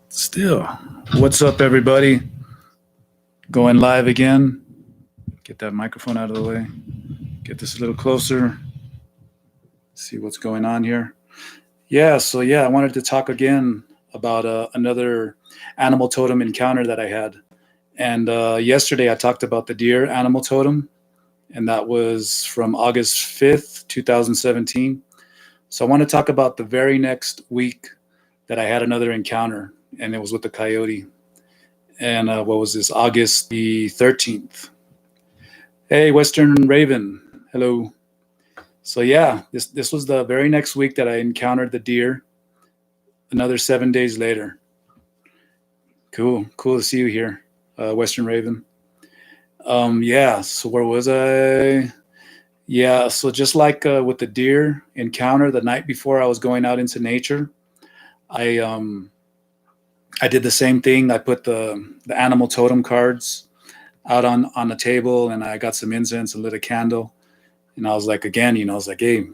Still, what's up, everybody? Going live again. Get that microphone out of the way. Get this a little closer. See what's going on here. I wanted to talk again about another animal totem encounter that I had. And yesterday I talked about the deer animal totem, and that was from August 5th, 2017. So I want to talk about the very next week that I had another encounter, and it was with the coyote. And what was this? August the 13th. Hey, Western Raven. Hello. So yeah, this was the very next week that I encountered the deer. Another 7 days later. Cool to see you here, Western Raven. So where was I? Yeah, so just like with the deer encounter the night before I was going out into nature, I did the same thing. I put the animal totem cards out on the table, and I got some incense and lit a candle. And I was like, hey,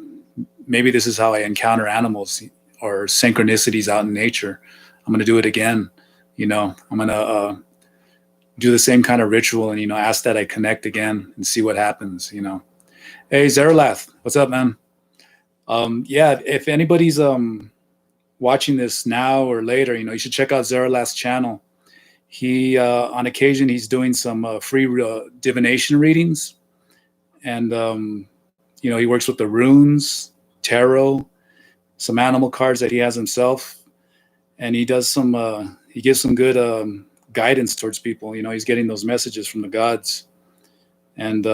maybe this is how I encounter animals or synchronicities out in nature. I'm going to do it again. I'm going to do the same kind of ritual and, ask that I connect again and see what happens, Hey, Zeralath, what's up, man? If anybody's watching this now or later, you should check out Zeralath's channel. He, on occasion, he's doing some free divination readings. And, he works with the runes, tarot, some animal cards that he has himself. And he does he gives some good guidance towards people. He's getting those messages from the gods. And,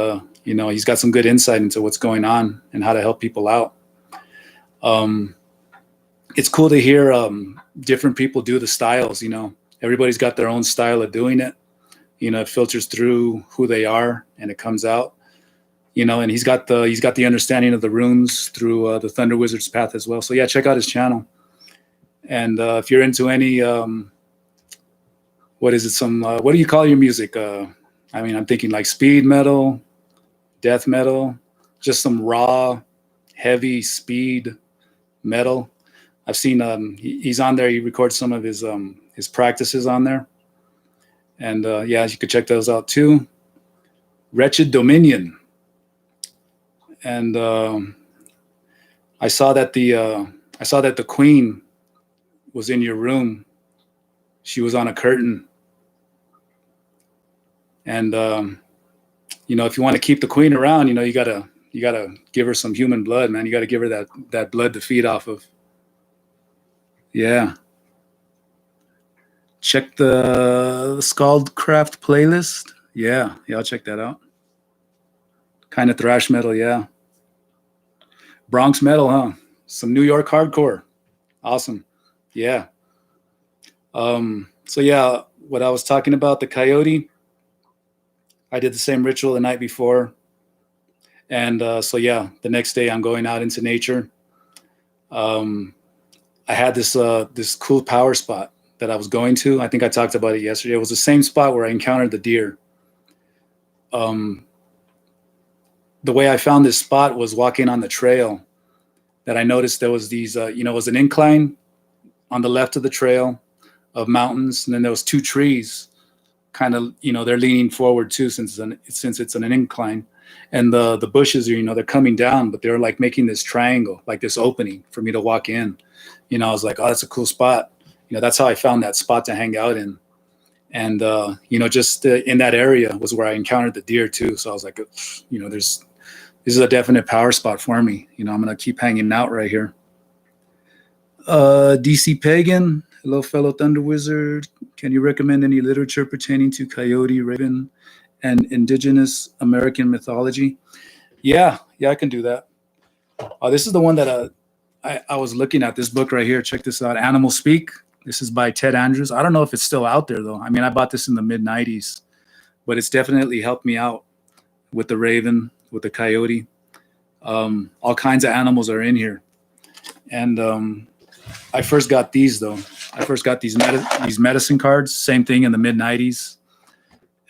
he's got some good insight into what's going on and how to help people out. It's cool to hear different people do the styles. Everybody's got their own style of doing it. It filters through who they are and it comes out. And he's got the understanding of the runes through the Thunder Wizard's path as well. So yeah, check out his channel. And if you're into any, what do you call your music? I'm thinking like speed metal, death metal, just some raw, heavy speed metal. I've seen he's on there. He records some of his practices on there. And you could check those out too. Wretched Dominion. And I saw that the queen was in your room. She was on a curtain. And if you want to keep the queen around, you gotta give her some human blood, man. You gotta give her that blood to feed off of. Yeah. Check the Scaldcraft playlist. Yeah, I'll check that out. Kind of thrash metal, yeah. Bronx metal, huh? Some New York hardcore. Awesome. Yeah. What I was talking about, the coyote, I did the same ritual the night before. And the next day I'm going out into nature. I had this cool power spot that I was going to. I think I talked about it yesterday. It was the same spot where I encountered the deer. The way I found this spot was walking on the trail that I noticed there was these, it was an incline on the left of the trail of mountains. And then there was two trees kind of, they're leaning forward too, since it's an incline. And the bushes are, they're coming down, but they're like making this triangle, like this opening for me to walk in. I was like, oh, that's a cool spot. That's how I found that spot to hang out in. And, just in that area was where I encountered the deer too. So I was like, this is a definite power spot for me. I'm going to keep hanging out right here. DC Pagan, hello, fellow Thunder Wizard. Can you recommend any literature pertaining to coyote, raven, and indigenous American mythology? Yeah, I can do that. This is the one that I was looking at, this book right here. Check this out, Animal Speak. This is by Ted Andrews. I don't know if it's still out there, though. I bought this in the mid-'90s, but it's definitely helped me out with the raven, with the coyote. All kinds of animals are in here. And I first got these, though. I first got these medicine cards, same thing in the mid-'90s.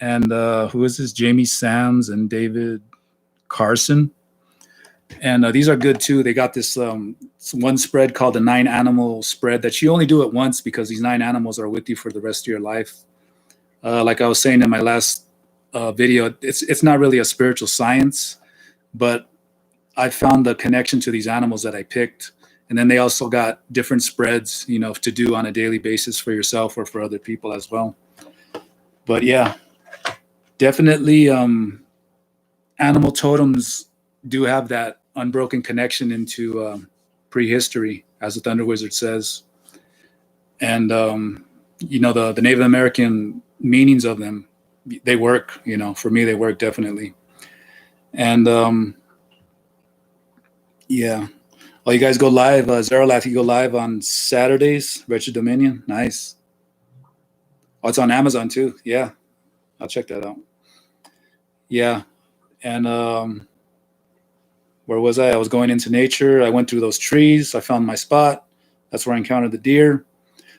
And who is this? Jamie Sams and David Carson. And these are good too. They got this one spread called the 9-animal spread that you only do it once because these 9 animals are with you for the rest of your life. Like I was saying in my last video, it's not really a spiritual science, but I found the connection to these animals that I picked. And then they also got different spreads, to do on a daily basis for yourself or for other people as well. But yeah, definitely animal totems do have that unbroken connection into prehistory, as the Thunder Wizard says. And, the Native American meanings of them, they work, for me, they work definitely. And yeah. Oh, you guys go live, Zeralath, you go live on Saturdays, Wretched Dominion. Nice. Oh, it's on Amazon too. Yeah. I'll check that out. Yeah. And where was I? I was going into nature. I went through those trees. I found my spot. That's where I encountered the deer.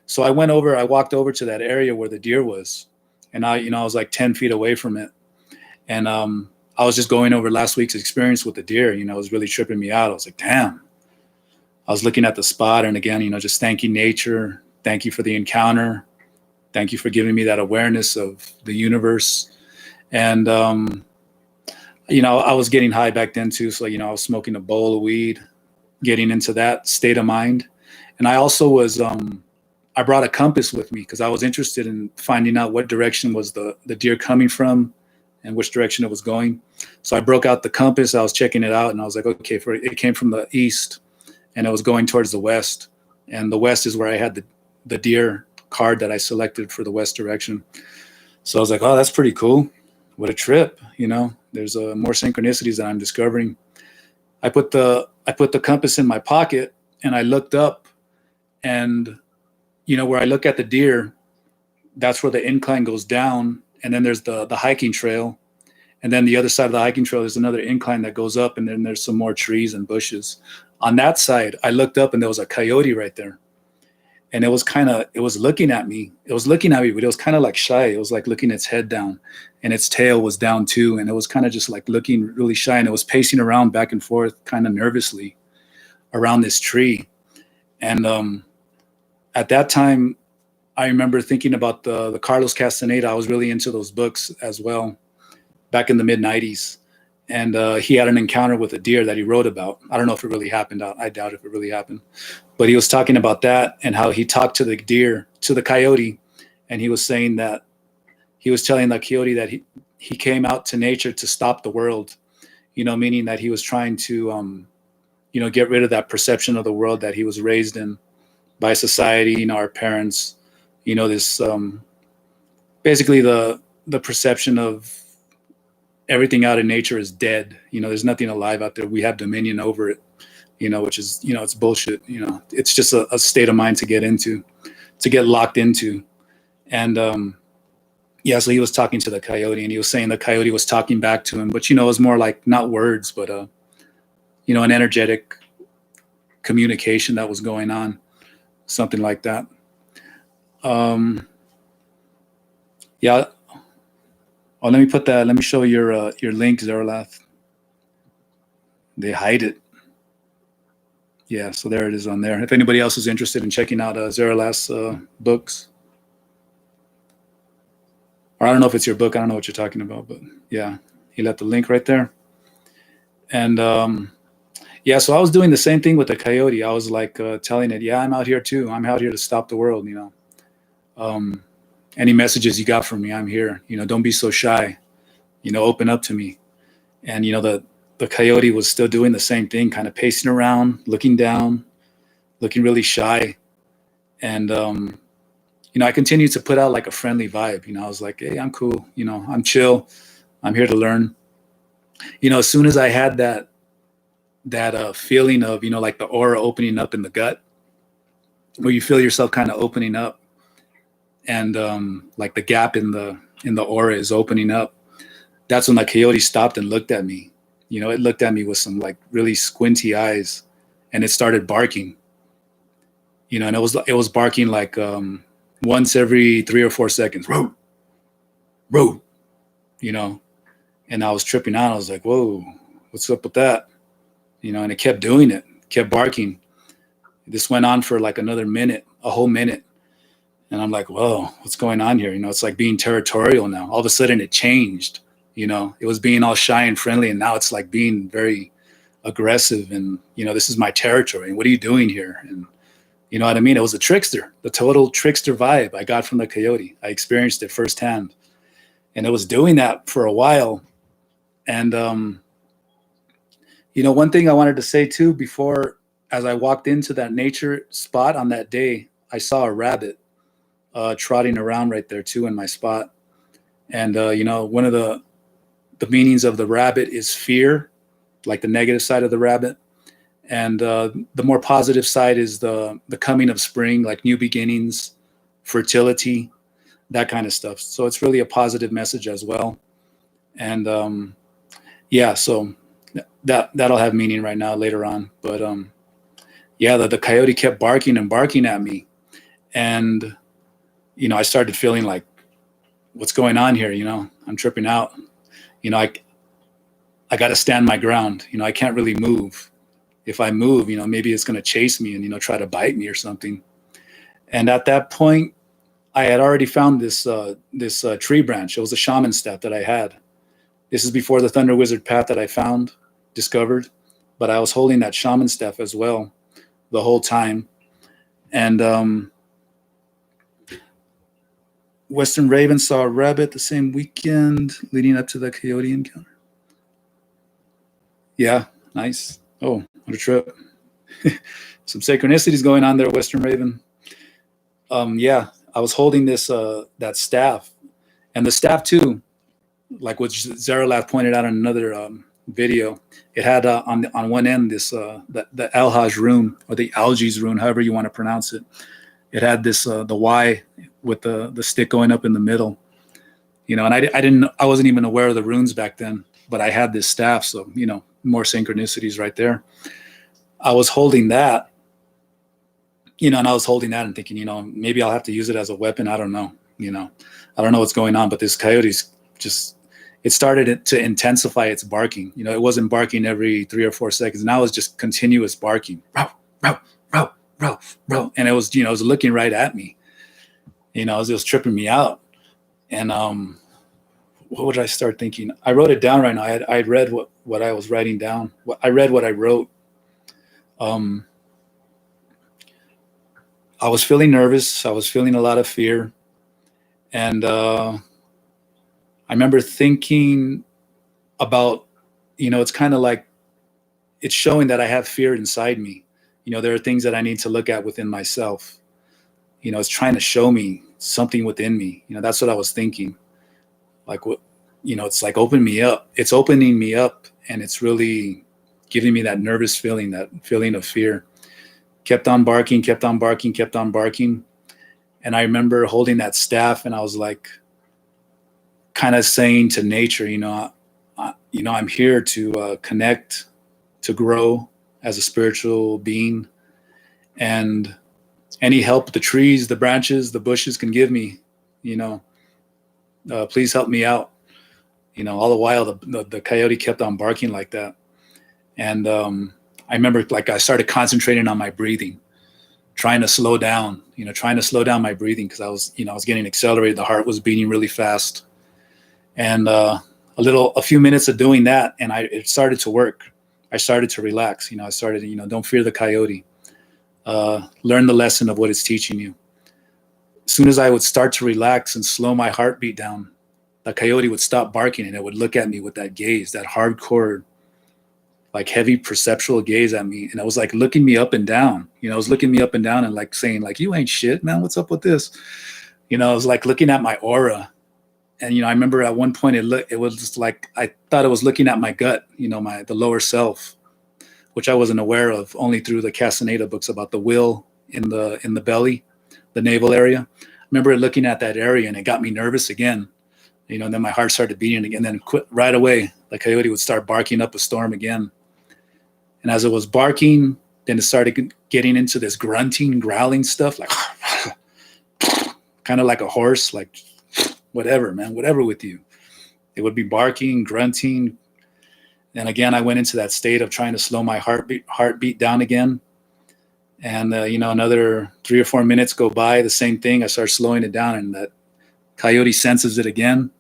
So I walked over to that area where the deer was. And I was like 10 feet away from it. And I was just going over last week's experience with the deer. It was really tripping me out. I was like, damn. I was looking at the spot, and again, just thanking nature. Thank you for the encounter. Thank you for giving me that awareness of the universe. And, I was getting high back then too. So, I was smoking a bowl of weed, getting into that state of mind. And I also was, I brought a compass with me because I was interested in finding out what direction was the deer coming from and which direction it was going. So I broke out the compass. I was checking it out, and I was like, okay, it came from the east. And it was going towards the west, and the west is where I had the deer card that I selected for the west direction. So I was like, oh, that's pretty cool. What a trip. There's more synchronicities that I'm discovering. I put the compass in my pocket, and I looked up, and where I look at the deer, that's where the incline goes down, and then there's the hiking trail. And then the other side of the hiking trail, there's another incline that goes up, and then there's some more trees and bushes. On that side, I looked up, and there was a coyote right there. And it was looking at me. It was looking at me, but it was kind of like shy. It was like looking its head down, and its tail was down too. And it was kind of just like looking really shy. And it was pacing around back and forth kind of nervously around this tree. And at that time, I remember thinking about the Carlos Castaneda. I was really into those books as well back in the mid-90s. And he had an encounter with a deer that he wrote about. I don't know if it really happened. I doubt if it really happened. But he was talking about that and how he talked to the deer, to the coyote. And he was saying that he was telling the coyote that he came out to nature to stop the world, meaning that he was trying to, get rid of that perception of the world that he was raised in by society, our parents, this basically the perception of everything out in nature is dead. There's nothing alive out there. We have dominion over it, which is, it's bullshit. It's just a state of mind to get locked into. And so he was talking to the coyote, and he was saying the coyote was talking back to him, but, it was more like not words, but, an energetic communication that was going on, something like that. Yeah. Oh, let me show your link, Zeralath. They hide it. Yeah, so there it is on there. If anybody else is interested in checking out Zeralath's books. Or I don't know if it's your book. I don't know what you're talking about, but yeah, he left the link right there. And so I was doing the same thing with the coyote. I was like telling it, I'm out here too. I'm out here to stop the world, Any messages you got from me, I'm here. Don't be so shy. Open up to me. And the coyote was still doing the same thing, kind of pacing around, looking down, looking really shy. And I continued to put out like a friendly vibe. I was like, hey, I'm cool. I'm chill. I'm here to learn. As soon as I had that feeling of like the aura opening up in the gut, where you feel yourself kind of opening up, and like the gap in the aura is opening up, that's when the coyote stopped and looked at me. It looked at me with some like really squinty eyes, and it started barking. And it was barking like once every 3 or 4 seconds. Row, row, And I was tripping out. I was like, whoa, what's up with that? and it kept doing it, kept barking. This went on for like another minute, a whole minute. And I'm like, whoa, what's going on here? It's like being territorial now. All of a sudden it changed, it was being all shy and friendly. And now it's like being very aggressive and, this is my territory. And what are you doing here? And you know what I mean? It was a trickster, the total trickster vibe I got from the coyote. I experienced it firsthand. And it was doing that for a while. And, one thing I wanted to say too, before, as I walked into that nature spot on that day, I saw a rabbit trotting around right there too in my spot. And, one of the meanings of the rabbit is fear, like the negative side of the rabbit. And the more positive side is the coming of spring, like new beginnings, fertility, that kind of stuff. So it's really a positive message as well. And so that'll have meaning right now later on. But the coyote kept barking and barking at me. And, I started feeling like, what's going on here? I'm tripping out. I got to stand my ground. I can't really move. If I move, maybe it's going to chase me and, try to bite me or something. And at that point, I had already found this tree branch. It was a shaman staff that I had. This is before the Thunder Wizard path that I discovered. But I was holding that shaman staff as well the whole time. And Western Raven saw a rabbit the same weekend leading up to the coyote encounter. Yeah, nice. Oh, what a trip. Some synchronicities going on there, Western Raven. I was holding this that staff, and the staff too, like what Zaralath pointed out in another video. It had on one end this the Alhaj rune, or the Algi's rune, however you want to pronounce it. It had this the Y with the stick going up in the middle, and I wasn't even aware of the runes back then, but I had this staff, so more synchronicities right there. I was holding that, and I was holding that and thinking, maybe I'll have to use it as a weapon. I don't know, I don't know what's going on, but this coyote's just, it started to intensify its barking. It wasn't barking every 3 or 4 seconds. Now it was just continuous barking. Row, row, row, row, row. And it was, it was looking right at me. It was tripping me out. And what would I start thinking? I wrote it down right now. I read what I was writing down. I read what I wrote. I was feeling nervous. I was feeling a lot of fear. And I remember thinking about, it's kind of like, it's showing that I have fear inside me. There are things that I need to look at within myself. It's trying to show me something within me. That's what I was thinking. Like what, it's like open me up. It's opening me up, and it's really giving me that nervous feeling, that feeling of fear. Kept on barking, kept on barking, kept on barking. And I remember holding that staff, and I was like, kind of saying to nature, I'm here to connect, to grow as a spiritual being, and any help the trees, the branches, the bushes can give me, please help me out. All the while the coyote kept on barking like that. And I remember I started concentrating on my breathing, trying to slow down my breathing, because I was getting accelerated. The heart was beating really fast. And a few minutes of doing that, and it started to work. I started to relax. I started, don't fear the coyote. Learn the lesson of what it's teaching you. As soon as I would start to relax and slow my heartbeat down, the coyote would stop barking, and it would look at me with that gaze, that hardcore, like heavy perceptual gaze at me. And it was like looking me up and down. It was looking me up and down and like saying, like, you ain't shit, man. What's up with this? It was like looking at my aura. And, I remember at one point it was just like, I thought it was looking at my gut, the lower self, which I wasn't aware of, only through the Castaneda books about the will in the belly, the navel area. I remember it looking at that area, and it got me nervous again. And then my heart started beating again. And then right away, the coyote would start barking up a storm again. And as it was barking, then it started getting into this grunting, growling stuff, like kind of like a horse, like whatever, man, whatever with you. It would be barking, grunting. And again, I went into that state of trying to slow my heartbeat down again. And, another 3 or 4 minutes go by, the same thing. I start slowing it down, and that coyote senses it again,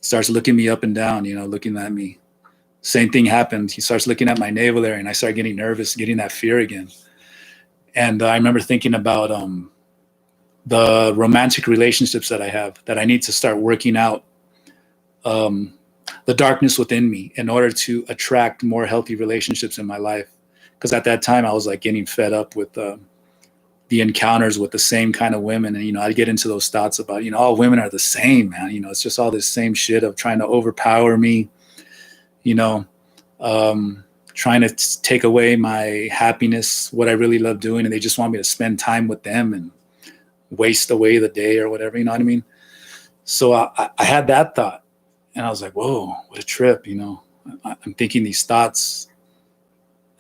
starts looking me up and down, looking at me. Same thing happened. He starts looking at my navel area, and I start getting nervous, getting that fear again. And I remember thinking about the romantic relationships that I have, that I need to start working out the darkness within me in order to attract more healthy relationships in my life. Because at that time I was like getting fed up with the encounters with the same kind of women. And, I'd get into those thoughts about, all women are the same, man. It's just all this same shit of trying to overpower me, trying to take away my happiness, what I really love doing. And they just want me to spend time with them and waste away the day or whatever, you know what I mean? So I had that thought, and I was like, whoa, what a trip. I'm thinking these thoughts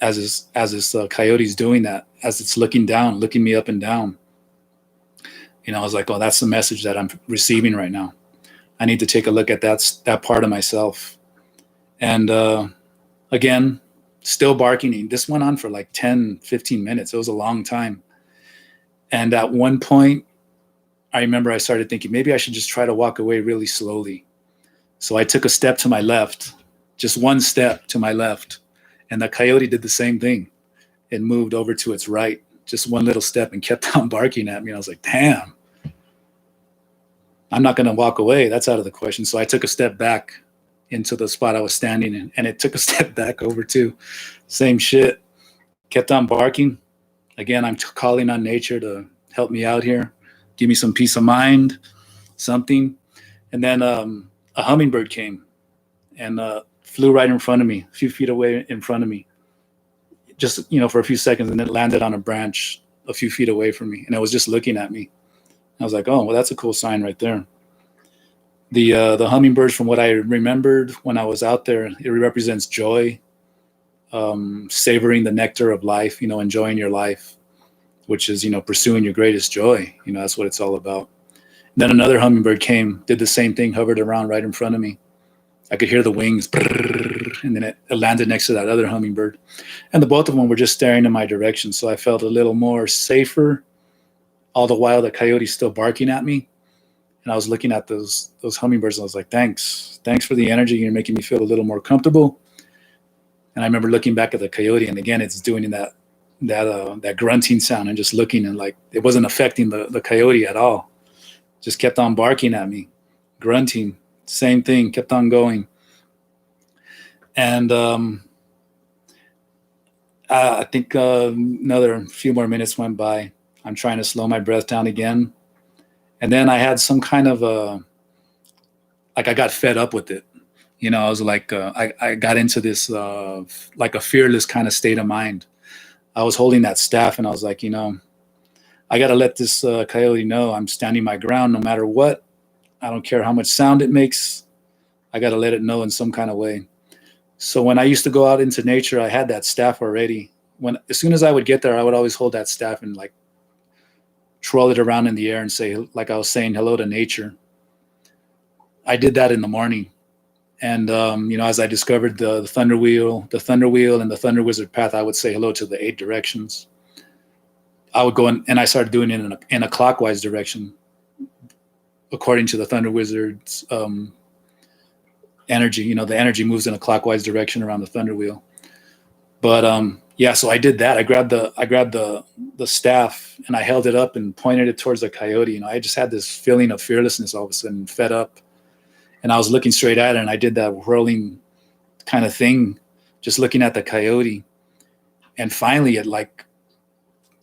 as this coyote's doing that, as it's looking me up and down. I was like, oh, that's the message that I'm receiving right now. I need to take a look at that part of myself. And again, still barking. This went on for like 10, 15 minutes. It was a long time. And at one point, I remember I started thinking, maybe I should just try to walk away really slowly. So I took a step to my left, just one step to my left. And the coyote did the same thing. It moved over to its right, just one little step, and kept on barking at me. I was like, damn, I'm not going to walk away. That's out of the question. So I took a step back into the spot I was standing in, and it took a step back over too. Same shit. Kept on barking. Again, I'm calling on nature to help me out here, give me some peace of mind, something. And then a hummingbird came and flew right in front of me, a few feet away in front of me, just, for a few seconds, and it landed on a branch a few feet away from me. And it was just looking at me. I was like, oh, well, that's a cool sign right there. The hummingbirds, from what I remembered when I was out there, it represents joy, savoring the nectar of life, enjoying your life, which is, pursuing your greatest joy. That's what it's all about. And then another hummingbird came, did the same thing, hovered around right in front of me. I could hear the wings, and then it landed next to that other hummingbird. And the both of them were just staring in my direction. So I felt a little more safer, all the while the coyote's still barking at me. And I was looking at those hummingbirds, and I was like, thanks for the energy. You're making me feel a little more comfortable. And I remember looking back at the coyote, and again, it's doing that grunting sound, and just looking, and like it wasn't affecting the coyote at all. Just kept on barking at me, grunting, same thing, kept on going. And I think another few more minutes went by. I'm trying to slow my breath down again. And then I had some kind of I got fed up with it. I was like, I got into this, like a fearless kind of state of mind. I was holding that staff, and I was like, I got to let this coyote know I'm standing my ground no matter what. I don't care how much sound it makes. I got to let it know in some kind of way. So when I used to go out into nature, I had that staff already. As soon as I would get there, I would always hold that staff and like twirl it around in the air and say, like I was saying, hello to nature. I did that in the morning. And, as I discovered the thunder wheel and the thunder wizard path, I would say hello to the 8 directions. I would go and I started doing it in a clockwise direction, according to the thunder wizard's energy. The energy moves in a clockwise direction around the thunder wheel. But so I did that. I grabbed the staff, and I held it up and pointed it towards the coyote. I just had this feeling of fearlessness all of a sudden, fed up. And I was looking straight at it, and I did that whirling kind of thing, just looking at the coyote. And finally it like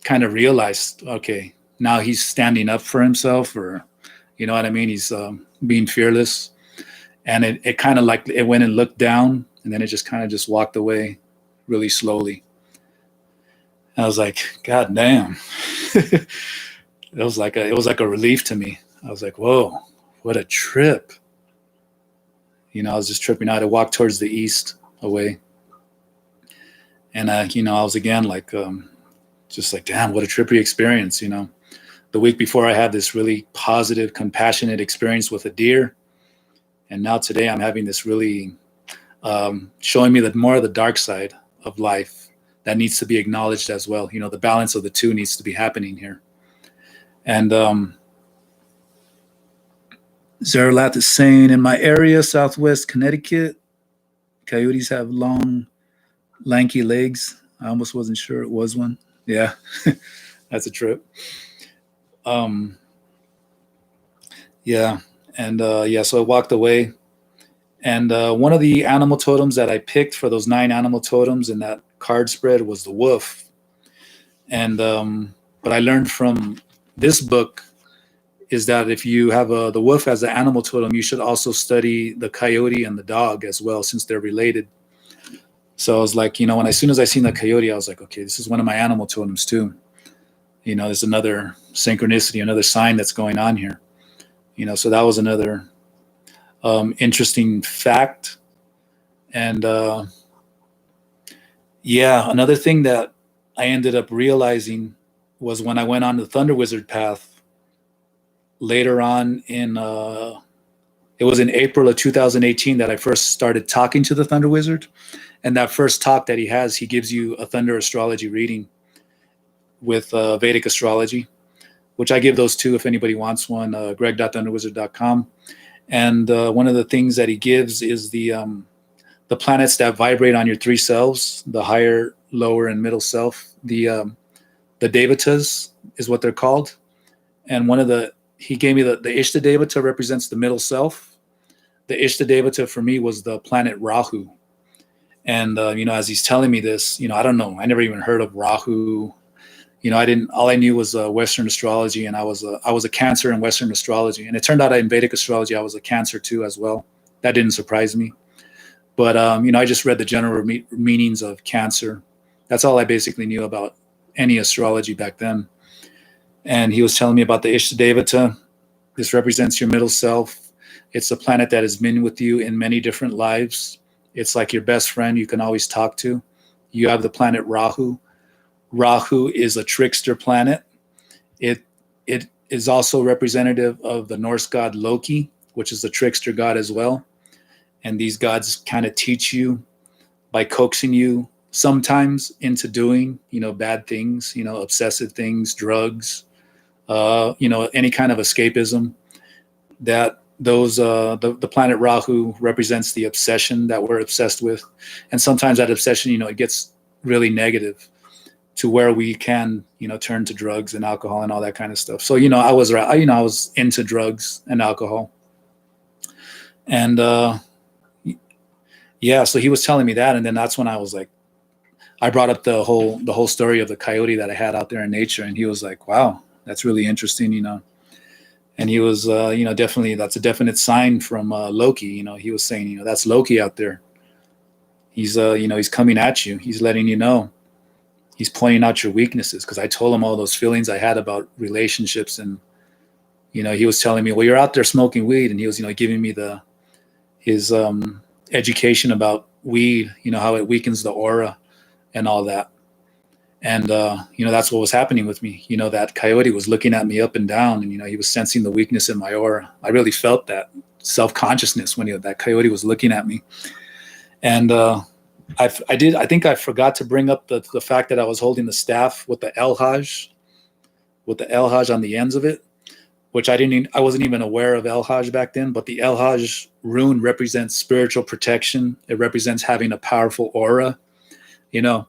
kind of realized, okay, now he's standing up for himself, or, you know what I mean? He's being fearless. And it kind of like, it went and looked down, and then it just kind of just walked away really slowly. And I was like, God damn. It was like a relief to me. I was like, whoa, what a trip. I was just tripping out. I walked towards the east away. And, I was again like, just like, damn, what a trippy experience. The week before, I had this really positive, compassionate experience with a deer. And now today I'm having this really showing me that more of the dark side of life that needs to be acknowledged as well. You know, the balance of the two needs to be happening here. And Zerlath is saying, in my area, Southwest Connecticut, coyotes have long, lanky legs. I almost wasn't sure it was one. Yeah, that's a trip. Yeah, and yeah, so I walked away. And one of the animal totems that I picked for those 9 animal totems in that card spread was the wolf. And but I learned from this book is that if you have the wolf as an animal totem, you should also study the coyote and the dog as well, since they're related. So I was like, you know, when as soon as I seen the coyote, I was like, okay, this is one of my animal totems too. You know, there's another synchronicity, another sign that's going on here. You know, so that was another interesting fact. And yeah, another thing that I ended up realizing was when I went on the Thunder Wizard path later on in it was in April of 2018 that I first started talking to the Thunder Wizard. And that first talk that he has, he gives you a Thunder Astrology reading with Vedic Astrology, which I give those to if anybody wants one, greg.thunderwizard.com. And one of the things that he gives is the planets that vibrate on your 3 selves, the higher, lower, and middle self. The Devatas is what they're called. And he gave me the Ishta Devata represents the middle self. The Ishta Devata for me was the planet Rahu. And, you know, as he's telling me this, you know, I don't know. I never even heard of Rahu. You know, all I knew was Western astrology, and I was a Cancer in Western astrology. And it turned out in Vedic astrology, I was a Cancer too as well. That didn't surprise me. But, you know, I just read the general meanings of Cancer. That's all I basically knew about any astrology back then. And he was telling me about the Ishtadevata. This represents your middle self. It's a planet that has been with you in many different lives. It's like your best friend you can always talk to. You have the planet Rahu. Rahu is a trickster planet. It is also representative of the Norse god Loki, which is the trickster god as well. And these gods kind of teach you by coaxing you sometimes into doing, you know, bad things, you know, obsessive things, drugs, you know, any kind of escapism. That those the planet Rahu represents the obsession that we're obsessed with, and sometimes that obsession, you know, it gets really negative to where we can, you know, turn to drugs and alcohol and all that kind of stuff. So, you know, I was into drugs and alcohol, and yeah, so he was telling me that, and then that's when I was like, I brought up the whole story of the coyote that I had out there in nature, and he was like, "Wow, that's really interesting," you know. And he was, you know, definitely that's a definite sign from Loki. You know, he was saying, you know, that's Loki out there. He's, you know, he's coming at you. He's letting you know. He's pointing out your weaknesses, because I told him all those feelings I had about relationships, and you know, he was telling me, well, you're out there smoking weed, and he was, you know, giving me his education about weed, you know, how it weakens the aura and all that. And, you know, that's what was happening with me. You know, that coyote was looking at me up and down, and, you know, he was sensing the weakness in my aura. I really felt that self-consciousness when that coyote was looking at me. And I think I forgot to bring up the fact that I was holding the staff with the El-Hajj on the ends of it, which I wasn't even aware of El-Hajj back then. But the El-Hajj rune represents spiritual protection. It represents having a powerful aura, you know.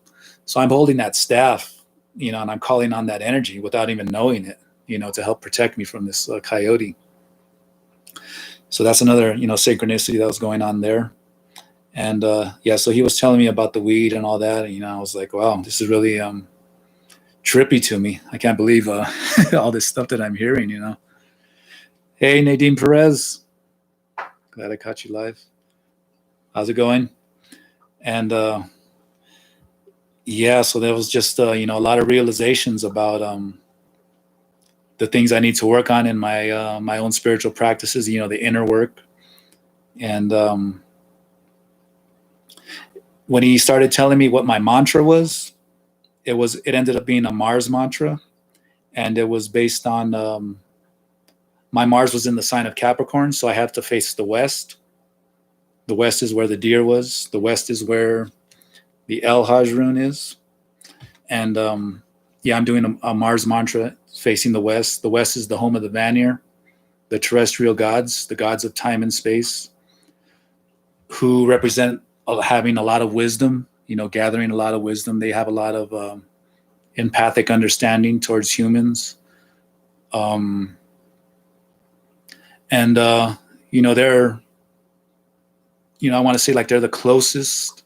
So I'm holding that staff, you know, and I'm calling on that energy without even knowing it, you know, to help protect me from this coyote. So that's another, you know, synchronicity that was going on there. And yeah, so he was telling me about the weed and all that. And, you know, I was like, wow, this is really trippy to me. I can't believe all this stuff that I'm hearing, you know. Hey, Nadine Perez. Glad I caught you live. How's it going? And yeah, so there was just, you know, a lot of realizations about the things I need to work on in my my own spiritual practices, you know, the inner work. And when he started telling me what my mantra was, it ended up being a Mars mantra. And it was based on my Mars was in the sign of Capricorn, so I have to face the west. The west is where the deer was. The west is where the El Hajj rune is. And yeah, I'm doing a Mars mantra facing the west. The west is the home of the Vanir, the terrestrial gods, the gods of time and space, who represent having a lot of wisdom, gathering a lot of wisdom. They have a lot of empathic understanding towards humans. And they're, I want to say like they're the closest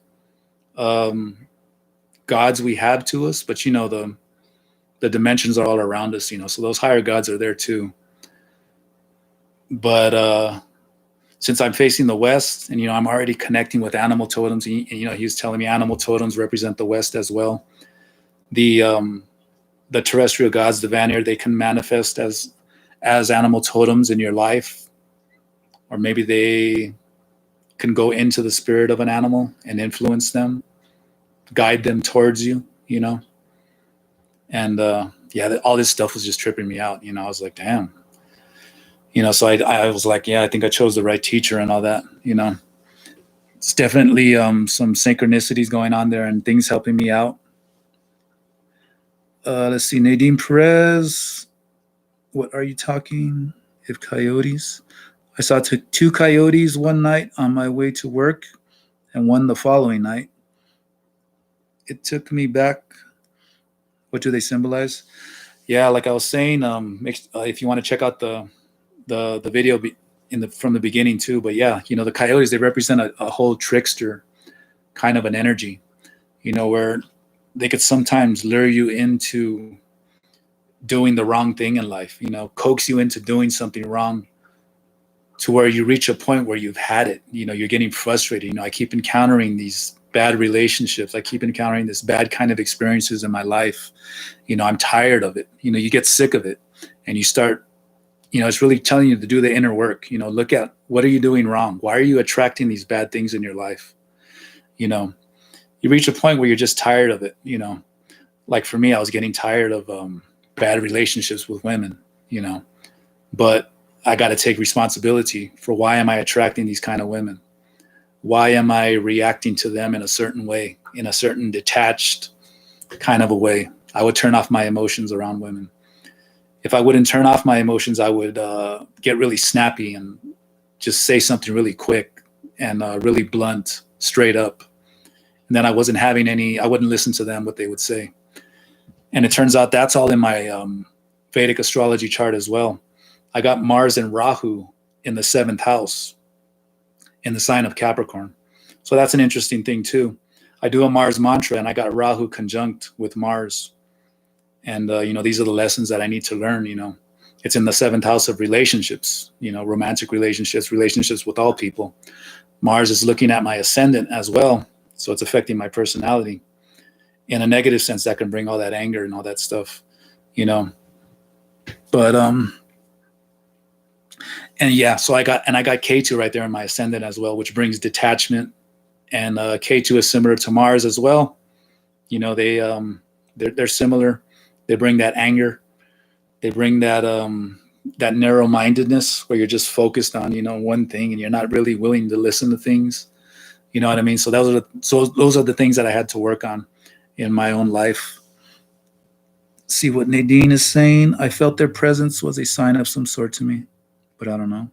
gods we have to us, but the dimensions are all around us, so those higher gods are there too. But since I'm facing the west, and I'm already connecting with animal totems, and he was telling me animal totems represent the west as well. The terrestrial gods, the Vanir, they can manifest as animal totems in your life, or maybe they can go into the spirit of an animal and influence them, guide them towards you, and yeah, all this stuff was just tripping me out. I was like, damn, so I was like, yeah, I think I chose the right teacher and all that. It's definitely some synchronicities going on there and things helping me out. Let's see, Nadine Perez, what are you talking? If coyotes? I saw two coyotes one night on my way to work and one the following night. It took me back. What do they symbolize? Yeah, like I was saying, if you want to check out the video from the beginning too. But yeah, the coyotes, they represent a whole trickster kind of an energy, where they could sometimes lure you into doing the wrong thing in life, coax you into doing something wrong, to where you reach a point where you've had it, you're getting frustrated. I keep encountering these bad relationships. I keep encountering this bad kind of experiences in my life. I'm tired of it. You get sick of it, and you start, it's really telling you to do the inner work. Look at, what are you doing wrong? Why are you attracting these bad things in your life? You reach a point where you're just tired of it. Like for me, I was getting tired of bad relationships with women, but I got to take responsibility for, why am I attracting these kind of women? Why am I reacting to them in a certain way, in a certain detached kind of a way? I would turn off my emotions around women. If I wouldn't turn off my emotions, I would get really snappy and just say something really quick and really blunt, straight up. And then I wouldn't listen to them, what they would say. And it turns out that's all in my Vedic astrology chart as well. I got Mars and Rahu in the 7th house in the sign of Capricorn. So that's an interesting thing too. I do a Mars mantra and I got Rahu conjunct with Mars. And, these are the lessons that I need to learn. It's in the 7th house of relationships, romantic relationships with all people. Mars is looking at my ascendant as well. So it's affecting my personality. In a negative sense, that can bring all that anger and all that stuff, But, and yeah, so I got K2 right there in my ascendant as well, which brings detachment. And K2 is similar to Mars as well. They're similar. They bring that anger. They bring that that narrow-mindedness, where you're just focused on one thing and you're not really willing to listen to things. You know what I mean? So those are the things that I had to work on in my own life. See what Nadine is saying. I felt their presence was a sign of some sort to me, but I don't know.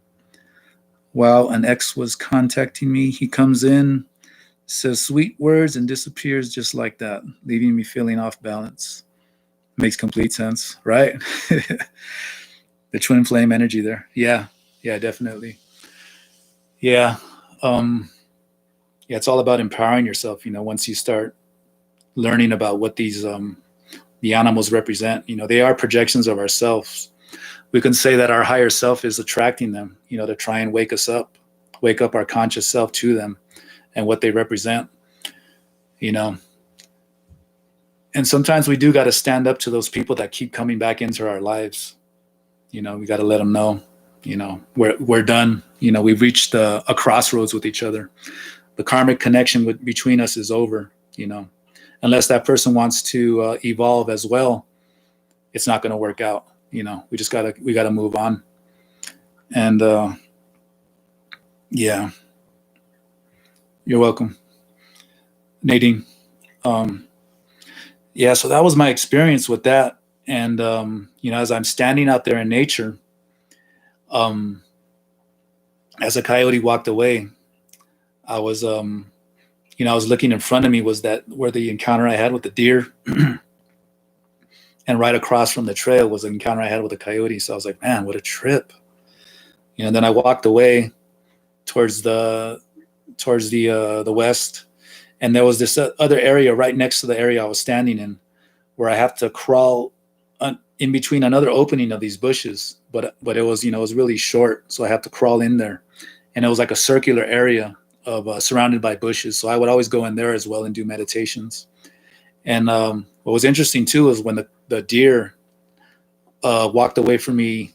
While an ex was contacting me, he comes in, says sweet words, and disappears just like that, leaving me feeling off balance. Makes complete sense, right? The twin flame energy there. Yeah, definitely. Yeah. Yeah, it's all about empowering yourself, once you start learning about what these the animals represent. They are projections of ourselves. We can say that our higher self is attracting them, to try and wake up our conscious self to them and what they represent, And sometimes we do got to stand up to those people that keep coming back into our lives. We got to let them know, we're done. We've reached a crossroads with each other. The karmic connection between us is over, Unless that person wants to evolve as well, it's not going to work out. We gotta move on. And yeah. You're welcome, Nadine. Um, yeah, so that was my experience with that. And, as I'm standing out there in nature, um, as a coyote walked away, I was, I was looking in front of me was that where the encounter I had with the deer, and right across from the trail was an encounter I had with a coyote. So I was like, man, what a trip. And then I walked away towards the west, and there was this other area right next to the area I was standing in, where I have to crawl in between another opening of these bushes, but it was it was really short, so I have to crawl in there, and it was like a circular area of surrounded by bushes. So I would always go in there as well and do meditations. And what was interesting too is when the deer walked away from me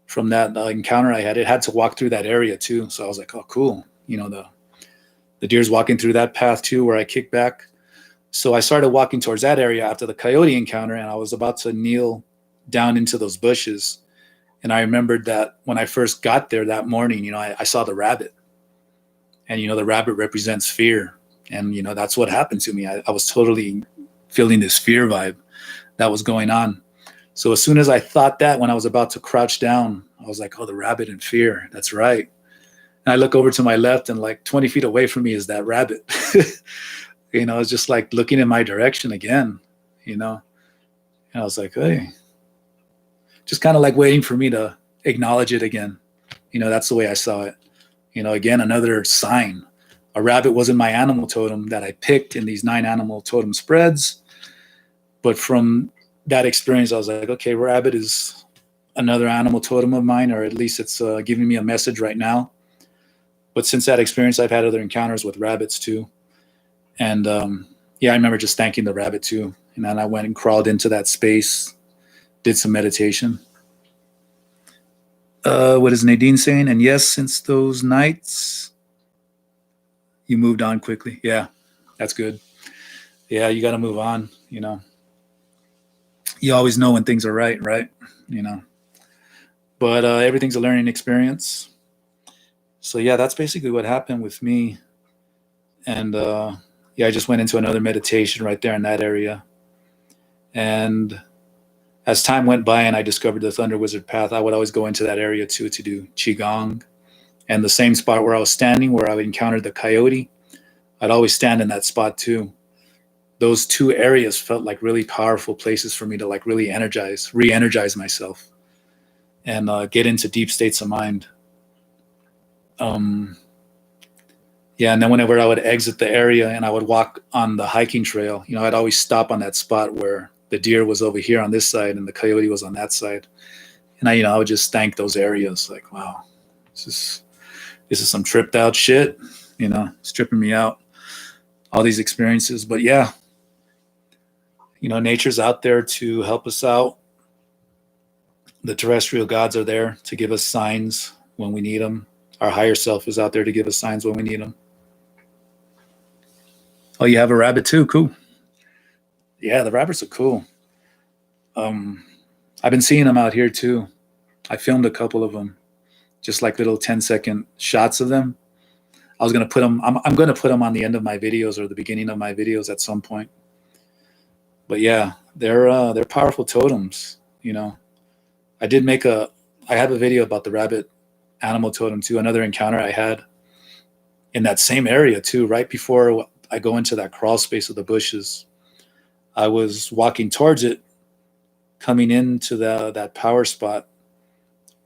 from that encounter I had, it had to walk through that area too. So I was like, oh, cool. The deer's walking through that path too, where I kicked back. So I started walking towards that area after the coyote encounter, and I was about to kneel down into those bushes. And I remembered that when I first got there that morning, I saw the rabbit, and, the rabbit represents fear. And, that's what happened to me. I was totally feeling this fear vibe that was going on. So as soon as I thought that, when I was about to crouch down, I was like, oh, the rabbit in fear. That's right. And I look over to my left, and like 20 feet away from me is that rabbit. It's just like looking in my direction again, And I was like, hey, just kind of like waiting for me to acknowledge it again. That's the way I saw it. Again, another sign. A rabbit wasn't my animal totem that I picked in these 9 animal totem spreads. But from that experience, I was like, okay, rabbit is another animal totem of mine, or at least it's giving me a message right now. But since that experience, I've had other encounters with rabbits too. And I remember just thanking the rabbit too. And then I went and crawled into that space, did some meditation. What is Nadine saying? And yes, since those nights, you moved on quickly. Yeah, that's good. Yeah, you got to move on. You always know when things are right? But everything's a learning experience. So yeah, that's basically what happened with me. And I just went into another meditation right there in that area. And as time went by and I discovered the Thunder Wizard path, I would always go into that area too to do Qigong. And the same spot where I was standing, where I would encounter the coyote, I'd always stand in that spot too. Those 2 areas felt like really powerful places for me to like really re-energize myself, and get into deep states of mind. And then whenever I would exit the area and I would walk on the hiking trail, I'd always stop on that spot where the deer was over here on this side and the coyote was on that side. And I would just thank those areas, like, wow, this is some tripped out shit, it's tripping me out, all these experiences. But yeah, nature's out there to help us out. The terrestrial gods are there to give us signs when we need them. Our higher self is out there to give us signs when we need them. Oh, you have a rabbit too? Cool. Yeah, the rabbits are cool. I've been seeing them out here too. I filmed a couple of them, just like little 10-second shots of them. I was going to put them, I'm going to put them on the end of my videos or the beginning of my videos at some point. But yeah, they're powerful totems. I have a video about the rabbit animal totem too. Another encounter I had in that same area too, right before I go into that crawl space of the bushes. I was walking towards it, coming into that power spot.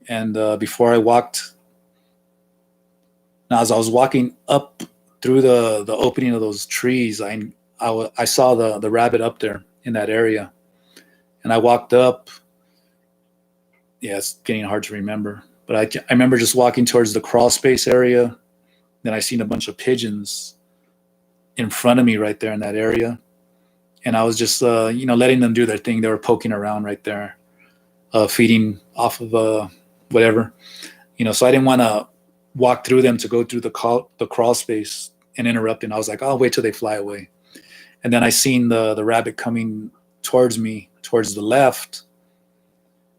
And before I walked, now as I was walking up through the opening of those trees, I saw the rabbit up there in that area. And I walked up. Yeah, it's getting hard to remember. But I remember just walking towards the crawl space area. Then I seen a bunch of pigeons in front of me right there in that area. And I was just, letting them do their thing. They were poking around right there, feeding off of whatever. So I didn't want to walk through them to go through the crawl space and interrupt. And I was like, I'll wait till they fly away. And then I seen the rabbit coming towards me, towards the left.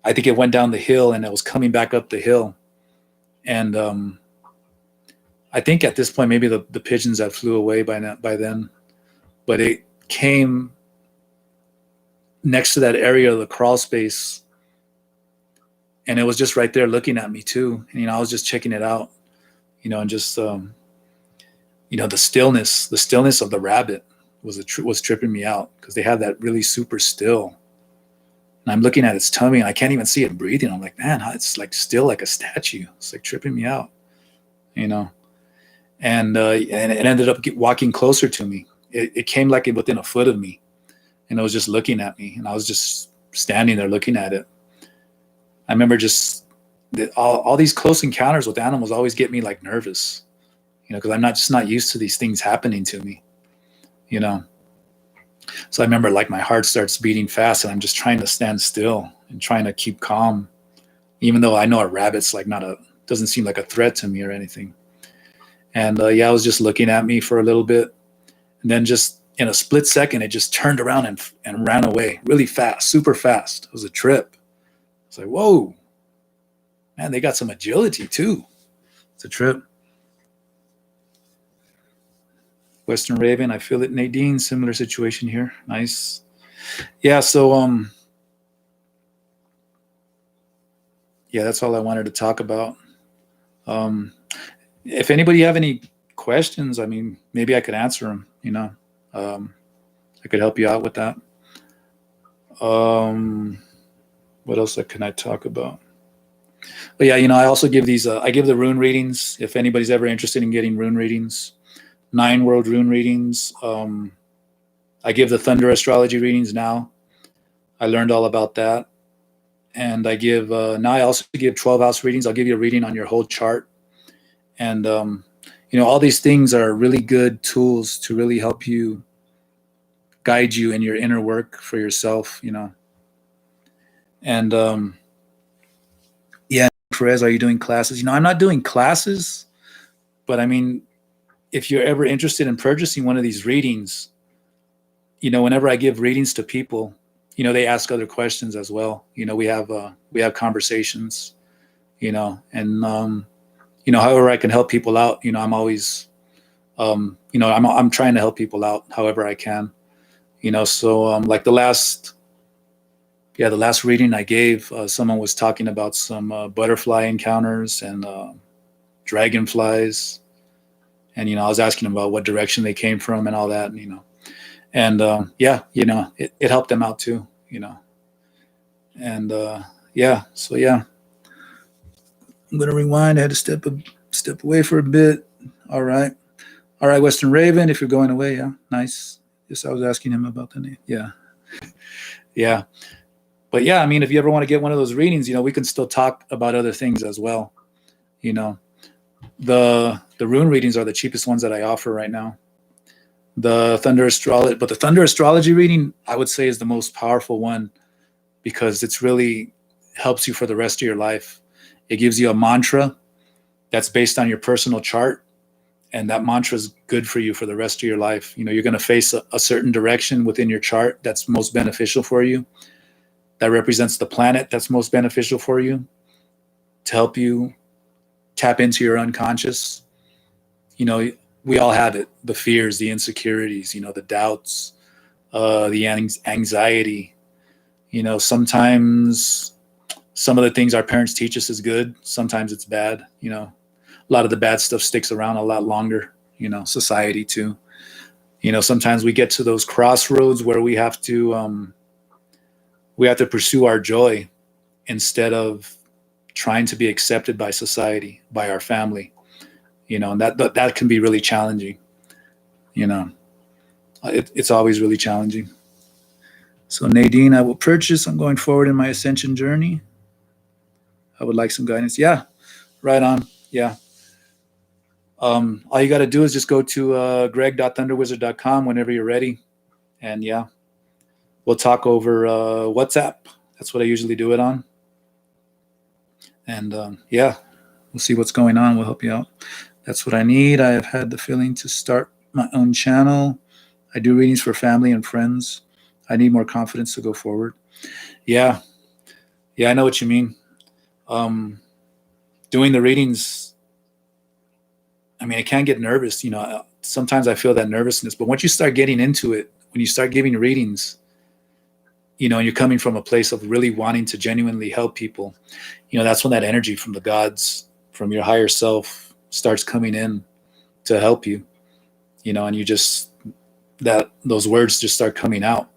I think it went down the hill and it was coming back up the hill. And I think at this point, maybe the pigeons that flew away by then, but it came next to that area of the crawl space, and it was just right there looking at me too. And, I was just checking it out, and just, the stillness of the rabbit was tripping me out, because they have that really super still. And I'm looking at its tummy, and I can't even see it breathing. I'm like, man, it's like still like a statue. It's like tripping me out, And it ended up walking closer to me. It came like within a foot of me, and it was just looking at me, and I was just standing there looking at it. I remember just all these close encounters with animals always get me like nervous, because I'm not used to these things happening to me, So I remember like my heart starts beating fast, and I'm just trying to stand still and trying to keep calm, even though I know a rabbit's like doesn't seem like a threat to me or anything. And I was just looking at me for a little bit, and then just in a split second, it just turned around and ran away really fast, super fast. It was a trip. It's like, whoa, man, they got some agility too. It's a trip. Western Raven, I feel it. Nadine, similar situation here. Nice. Yeah, so that's all I wanted to talk about. If anybody have any questions, I mean, maybe I could answer them, I could help you out with that. What else can I talk about? But yeah, I also give these, I give the rune readings. If anybody's ever interested in getting rune readings, 9 world rune readings. I give the Thunder Astrology readings now. I learned all about that. And I give, now I also give 12 house readings. I'll give you a reading on your whole chart. And, all these things are really good tools to really help you guide you in your inner work for yourself, And, Perez, are you doing classes? I'm not doing classes, but I mean, if you're ever interested in purchasing one of these readings, whenever I give readings to people, they ask other questions as well. We have conversations, and, however I can help people out, I'm always, I'm trying to help people out however I can, so, like the last reading I gave, someone was talking about some butterfly encounters and dragonflies. And, I was asking them about what direction they came from and all that, and it helped them out too, and so I'm going to rewind. I had to step away for a bit. All right, Western Raven, if you're going away, yeah, nice. Yes, I was asking him about the name. Yeah. But yeah, I mean, if you ever want to get one of those readings, we can still talk about other things as well. The rune readings are the cheapest ones that I offer right now. The Thunder Astrology reading, I would say, is the most powerful one, because it's really helps you for the rest of your life. It gives you a mantra that's based on your personal chart, and that mantra is good for you for the rest of your life. You're going to face a certain direction within your chart that's most beneficial for you, that represents the planet that's most beneficial for you, to help you tap into your unconscious. We all have it, the fears, the insecurities, the doubts, the anxiety. Sometimes some of the things our parents teach us is good. Sometimes it's bad. A lot of the bad stuff sticks around a lot longer, society too. Sometimes we get to those crossroads where we have to pursue our joy instead of trying to be accepted by society, by our family, and that can be really challenging. It's always really challenging. So Nadine, I will purchase. I'm going forward in my ascension journey. I would like some guidance. Yeah, right on. Yeah. All you got to do is just go to greg.thunderwizard.com whenever you're ready. And yeah, we'll talk over WhatsApp. That's what I usually do it on. And we'll see what's going on. We'll help you out. That's what I need. I have had the feeling to start my own channel. I do readings for family and friends. I need more confidence to go forward. Yeah, I know what you mean. Doing the readings, I mean, I can get nervous, sometimes I feel that nervousness, but once you start getting into it, when you start giving readings, and you're coming from a place of really wanting to genuinely help people, that's when that energy from the gods, from your higher self starts coming in to help you, and you just, those words just start coming out,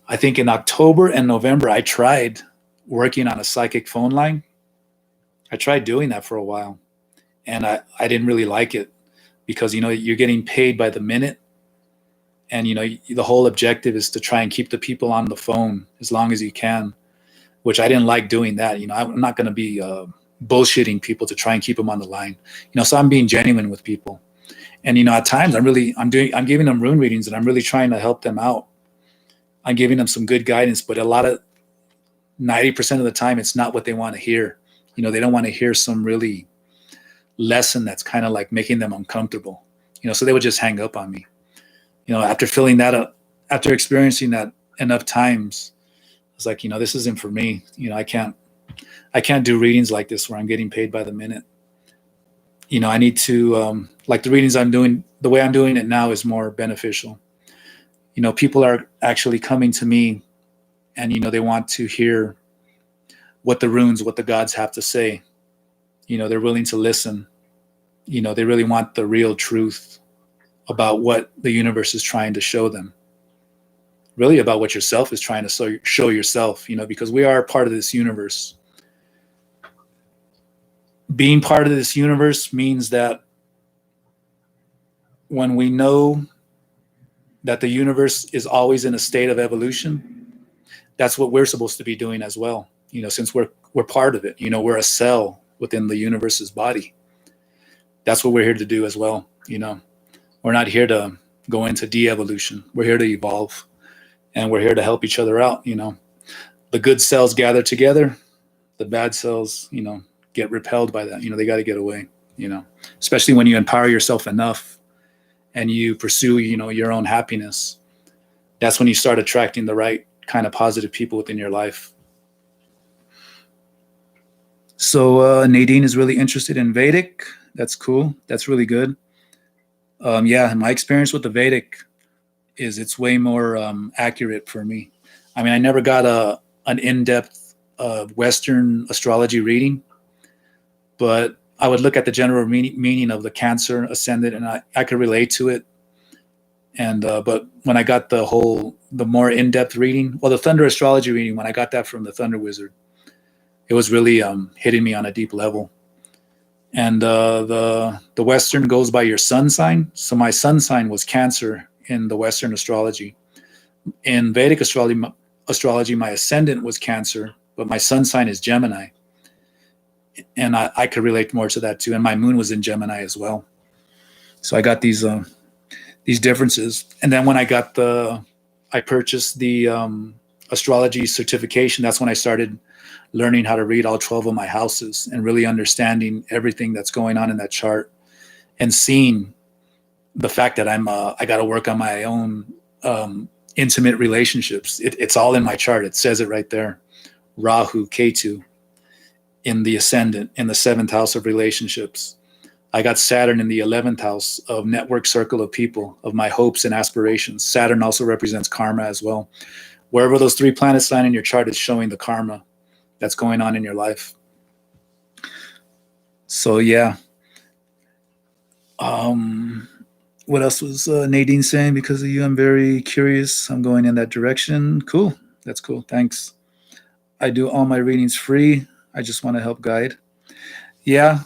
I think in October and November, I tried working on a psychic phone line. I tried doing that for a while, and I didn't really like it because, you're getting paid by the minute. And, the whole objective is to try and keep the people on the phone as long as you can, which I didn't like doing that. I'm not going to be bullshitting people to try and keep them on the line, so I'm being genuine with people. And, at times I'm giving them rune readings and I'm really trying to help them out. I'm giving them some good guidance, but 90% of the time, it's not what they want to hear. They don't want to hear some really lesson that's kind of like making them uncomfortable, so they would just hang up on me. After filling that up, after experiencing that enough times, I was like, this isn't for me. I can't do readings like this where I'm getting paid by the minute. I need to, like the readings I'm doing, the way I'm doing it now is more beneficial. People are actually coming to me and, they want to hear what the gods have to say. They're willing to listen. They really want the real truth about what the universe is trying to show them. Really about what yourself is trying to show yourself, because we are part of this universe. Being part of this universe means that when we know that the universe is always in a state of evolution, that's what we're supposed to be doing as well. Since we're part of it, we're a cell within the universe's body. That's what we're here to do as well. We're not here to go into de-evolution. We're here to evolve, and we're here to help each other out. The good cells gather together, the bad cells, get repelled by that. They got to get away, especially when you empower yourself enough and you pursue, your own happiness. That's when you start attracting the right kind of positive people within your life. So Nadine is really interested in Vedic. That's cool. That's really good. Yeah, my experience with the Vedic is it's way more accurate for me. I mean, I never got an in-depth Western astrology reading, but I would look at the general meaning of the Cancer ascendant, and I could relate to it. And but when I got the more in-depth reading, the Thunder Astrology reading, when I got that from the Thunder Wizard, it was really hitting me on a deep level. And the Western goes by your sun sign. So my sun sign was Cancer in the Western astrology. In Vedic astrology, my ascendant was Cancer, but my sun sign is Gemini. And I could relate more to that too. And my moon was in Gemini as well. So I got these differences. And then when I purchased the astrology certification, that's when I started learning how to read all 12 of my houses and really understanding everything that's going on in that chart, and seeing the fact that I got to work on my own intimate relationships. It's all in my chart. It says it right there. Rahu, Ketu in the ascendant, in the 7th house of relationships. I got Saturn in the 11th house of network circle of people, of my hopes and aspirations. Saturn also represents karma as well. Wherever those 3 planets line in your chart, it's showing the karma that's going on in your life. So yeah. What else was Nadine saying? Because of you, I'm very curious. I'm going in that direction. Cool. That's cool. Thanks. I do all my readings free. I just want to help guide. Yeah.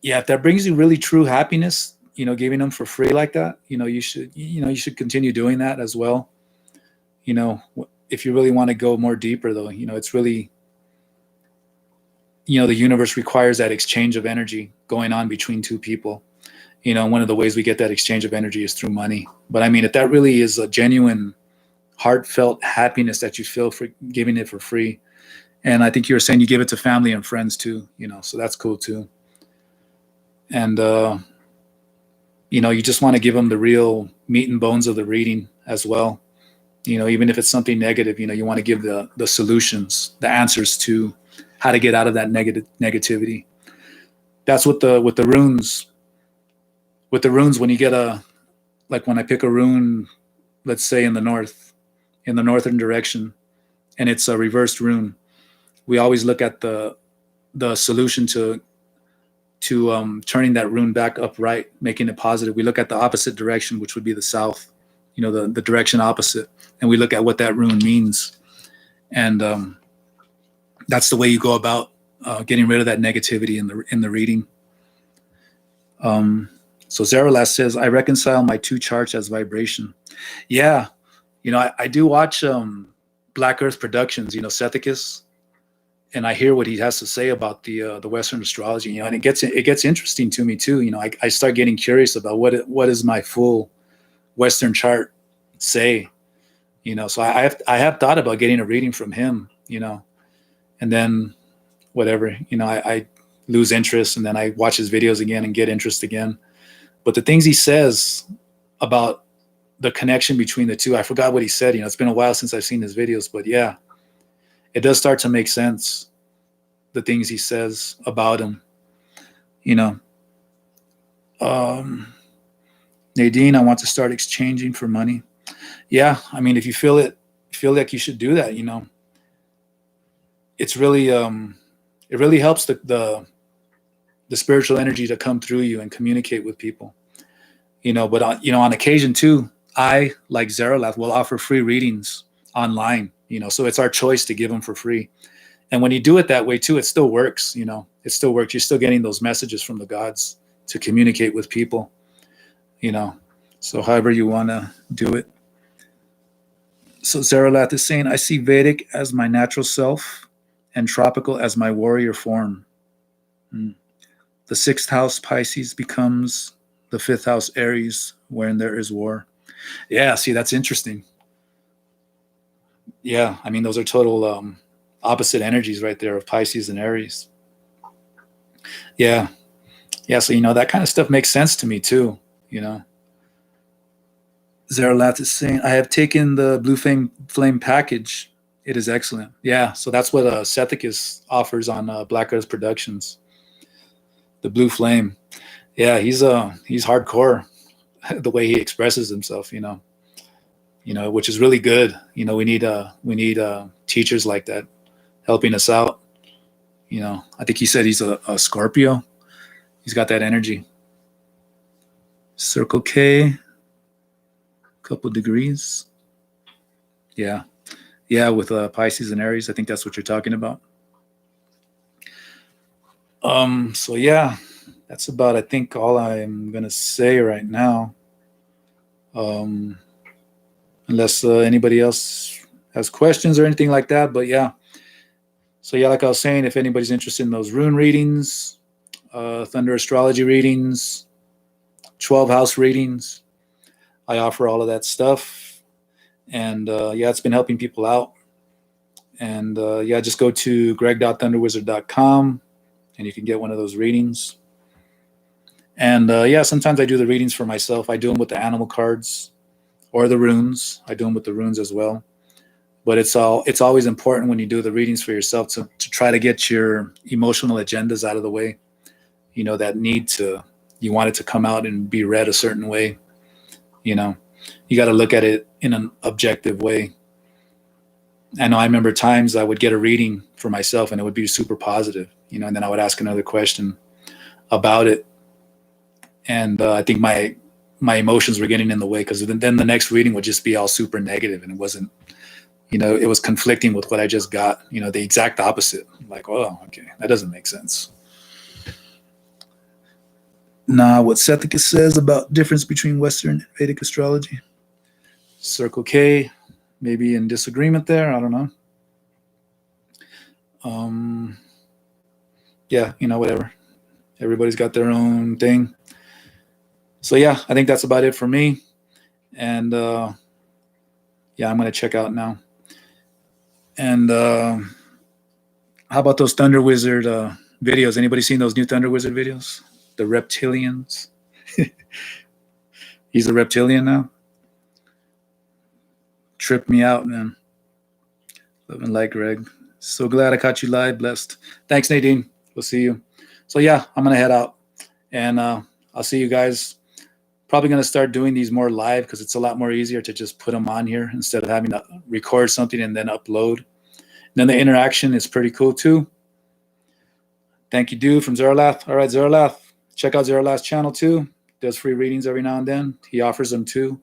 Yeah. If that brings you really true happiness, giving them for free like that, you should continue doing that as well. If you really want to go more deeper though, it's really, the universe requires that exchange of energy going on between 2 people. One of the ways we get that exchange of energy is through money. But I mean, if that really is a genuine, heartfelt happiness that you feel for giving it for free. And I think you were saying you give it to family and friends too, so that's cool too. And, you just want to give them the real meat and bones of the reading as well. Even if it's something negative, you want to give the solutions, the answers to how to get out of that negativity. That's with the runes. With the runes, when you get like when I pick a rune, let's say in the northern direction, and it's a reversed rune, we always look at the solution to turning that rune back upright, making it positive. We look at the opposite direction, which would be the south, the direction opposite, and we look at what that rune means. And that's the way you go about getting rid of that negativity in the reading. So Zeralas says, I reconcile my two charts as vibration. Yeah, I do watch Black Earth Productions, Sethicus, and I hear what he has to say about the Western astrology, and it gets interesting to me too. I start getting curious about what does my full Western chart say, So I have thought about getting a reading from him, and then whatever, I lose interest, and then I watch his videos again and get interest again. But the things he says about the connection between the two, I forgot what he said. It's been a while since I've seen his videos, but yeah, it does start to make sense. The things he says about him, Nadine, I want to start exchanging for money. Yeah, I mean, if you feel like you should do that, it's really it really helps the spiritual energy to come through you and communicate with people, but on occasion too, I, like Zeralath, will offer free readings online, so it's our choice to give them for free. And when you do it that way too, it still works, it still works. You're still getting those messages from the gods to communicate with people, so however you want to do it. So Zeralath is saying, I see Vedic as my natural self and tropical as my warrior form. The 6th house Pisces becomes the 5th house Aries, wherein there is war. Yeah, see, that's interesting. Yeah, I mean, those are total opposite energies right there of Pisces and Aries. Yeah, so that kind of stuff makes sense to me too. Zeralath is saying, I have taken the Blue Flame package. It is excellent. Yeah, so that's what Sethicus offers on Black Earth Productions. The Blue Flame. Yeah, he's hardcore the way he expresses himself, which is really good. We need teachers like that helping us out. I think he said he's a Scorpio. He's got that energy. Circle K, couple degrees. Yeah, with Pisces and Aries. I think that's what you're talking about. So yeah, that's about, I think, all I'm gonna say right now. Unless anybody else has questions or anything like that. But yeah. So yeah, like I was saying, if anybody's interested in those rune readings, Thunder Astrology readings, 12 house readings, I offer all of that stuff. And it's been helping people out. And just go to greg.thunderwizard.com and you can get one of those readings. And sometimes I do the readings for myself. I do them with the animal cards or the runes. I do them with the runes as well. But it's always important when you do the readings for yourself to try to get your emotional agendas out of the way. That you want it to come out and be read a certain way. You got to look at it in an objective way. I know I remember times I would get a reading for myself and it would be super positive, and then I would ask another question about it. And I think my emotions were getting in the way, because then the next reading would just be all super negative, and it wasn't, it was conflicting with what I just got, the exact opposite. Like, oh, okay, that doesn't make sense. Nah, what Sethicus says about difference between Western and Vedic astrology. Circle K, maybe in disagreement there. I don't know. Whatever. Everybody's got their own thing. So yeah, I think that's about it for me. And I'm going to check out now. And how about those Thunder Wizard videos? Anybody seen those new Thunder Wizard videos? The reptilians. He's a reptilian now. Tripped me out, man. Living like Greg. So glad I caught you live. Blessed. Thanks, Nadine. We'll see you. So yeah, I'm gonna head out, and I'll see you guys. Probably gonna start doing these more live because it's a lot more easier to just put them on here instead of having to record something and then upload. And then the interaction is pretty cool too. Thank you, dude, from Zerlath. All right, Zerlath, check out Zerlath's channel too. Does free readings every now and then. He offers them too.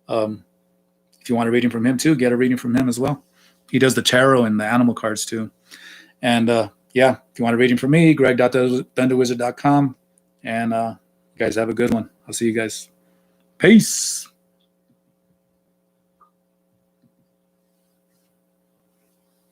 If you want a reading from him too, get a reading from him as well. He does the tarot and the animal cards too. And yeah, if you want a reading from me, greg.thunderwizard.com. And you guys have a good one. I'll see you guys. Peace.